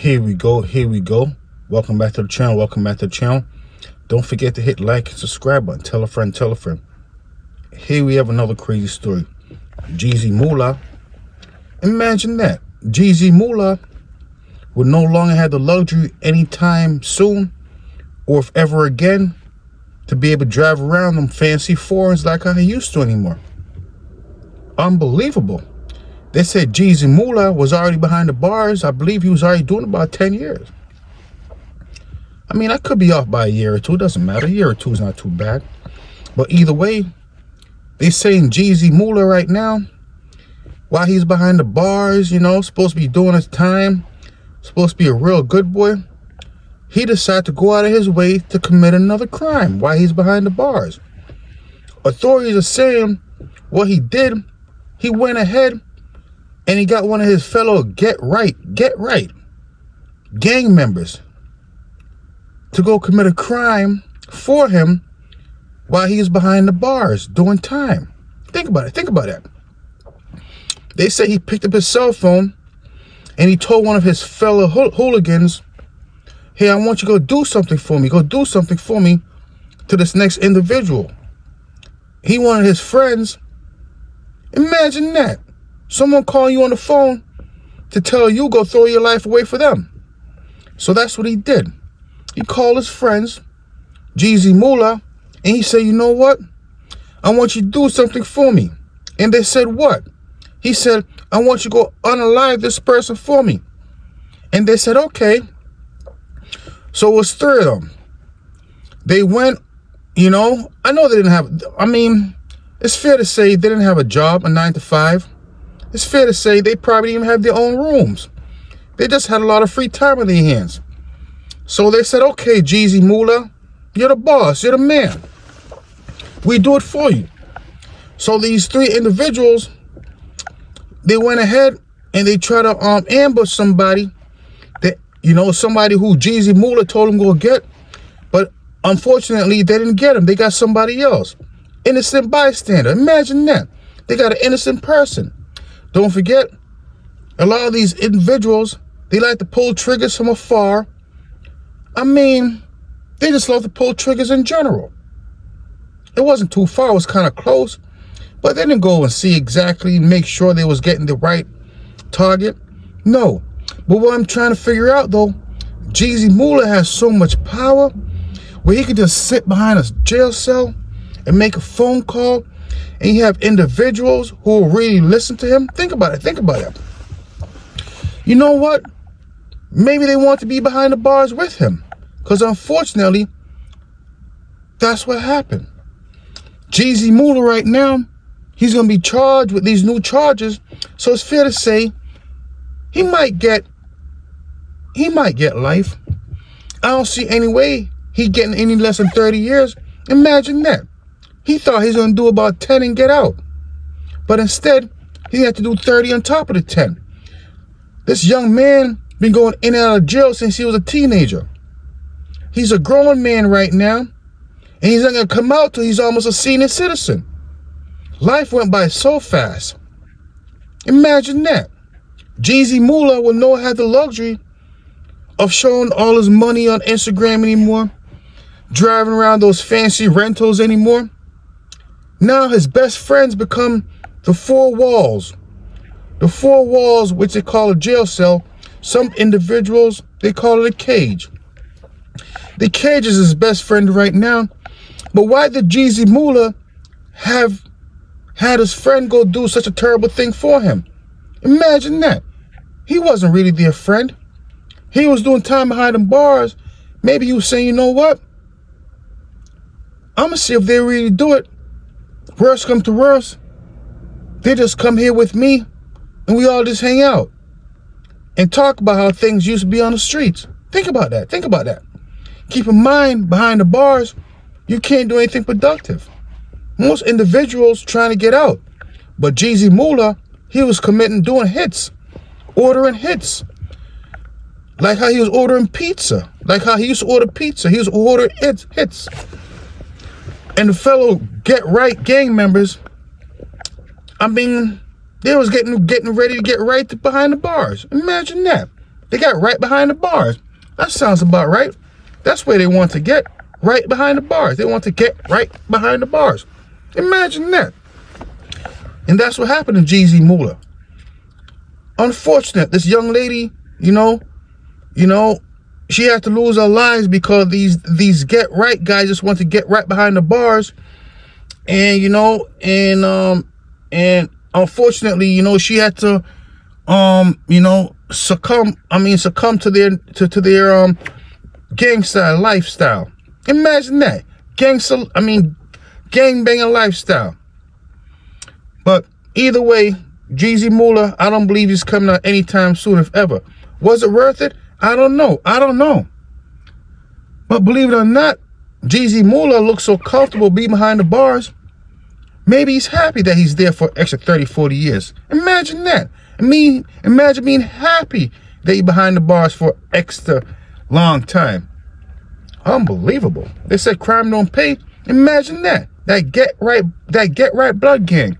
Here we go. Welcome back to the channel. Don't forget to hit like and subscribe button. Tell a friend. Here we have another crazy story. Jeezy Mula. Imagine that. Jeezy Mula will no longer have the luxury anytime soon, or if ever again, to be able to drive around them fancy foreigns like how he used to anymore. Unbelievable. They said Jeezy Mula was already behind the bars. I believe he was already doing about 10 years. I mean, I could be off by a year or two. It doesn't matter. A year or two is not too bad. But either way, they saying Jeezy Mula right now, while he's behind the bars, supposed to be doing his time, supposed to be a real good boy, he decided to go out of his way to commit another crime while he's behind the bars. Authorities are saying what he did, he went ahead and he got one of his fellow get right gang members to go commit a crime for him while he was behind the bars doing time. Think about it. They say he picked up his cell phone and he told one of his fellow hooligans, hey, I want you to go do something for me to this next individual. He wanted his friends. Imagine that. Someone calling you on the phone to tell you go throw your life away for them. So that's what he did. He called his friends, Jeezy Mula, and he said, you know what? I want you to do something for me. And they said, what? He said, I want you to go unalive this person for me. And they said, okay. So it was three of them. They went, I know they didn't have, it's fair to say they didn't have a job, a 9 to 5. It's fair to say they probably didn't even have their own rooms. They just had a lot of free time on their hands. So they said, okay, Jeezy Mula, you're the boss, you're the man. We do it for you. So these three individuals, they went ahead and they tried to ambush somebody that, somebody who Jeezy Mula told them go get. But unfortunately, they didn't get him. They got somebody else. Innocent bystander. Imagine that. They got an innocent person. Don't forget, a lot of these individuals, they like to pull triggers from afar. They just love to pull triggers in general. It wasn't too far. It was kind of close. But they didn't go and see exactly, make sure they was getting the right target. No. But what I'm trying to figure out, though, Jeezy Mula has so much power where he could just sit behind a jail cell and make a phone call, and you have individuals who will really listen to him. Think about it. You know what? Maybe they want to be behind the bars with him, because unfortunately, that's what happened. Jeezy Mula right now, he's going to be charged with these new charges, so it's fair to say he might get life. I don't see any way he getting any less than 30 years. Imagine that. He thought he was going to do about 10 and get out. But instead, he had to do 30 on top of the 10. This young man been going in and out of jail since he was a teenager. He's a grown man right now, and he's not going to come out till he's almost a senior citizen. Life went by so fast. Imagine that. Jeezy Mula will not have the luxury of showing all his money on Instagram anymore, driving around those fancy rentals anymore. Now his best friends become the four walls. The four walls, which they call a jail cell. Some individuals, they call it a cage. The cage is his best friend right now. But why did Jeezy Mula have had his friend go do such a terrible thing for him? Imagine that. He wasn't really their friend. He was doing time behind them bars. Maybe he was saying, you know what? I'm going to see if they really do it. Worst come to worst, they just come here with me and we all just hang out and talk about how things used to be on the streets. Think about that. Keep in mind, behind the bars, you can't do anything productive. Most individuals trying to get out. But Jeezy Mula, he was doing hits, ordering hits. Like how he was ordering pizza. Like how he used to order pizza. He was ordering hits. And the fellow get right gang members, they was getting ready to get right behind the bars. Imagine that. They got right behind the bars. That sounds about right. That's where they want to get, right behind the bars. They want to get right behind the bars. Imagine that. And that's what happened to Jeezy Mula. Unfortunate, this young lady, you know, she had to lose her lives because these get right guys just want to get right behind the bars. And and unfortunately, she had to succumb to their gangster lifestyle. Imagine that. Gangbanging lifestyle. But either way, Jeezy Mula, I don't believe he's coming out anytime soon, if ever. Was it worth it? I don't know. But believe it or not, Jeezy Mula looks so comfortable being behind the bars. Maybe he's happy that he's there for extra 30, 40 years. Imagine that. Imagine being happy that you're behind the bars for extra long time. Unbelievable. They said crime don't pay. Imagine that. That get right blood gang.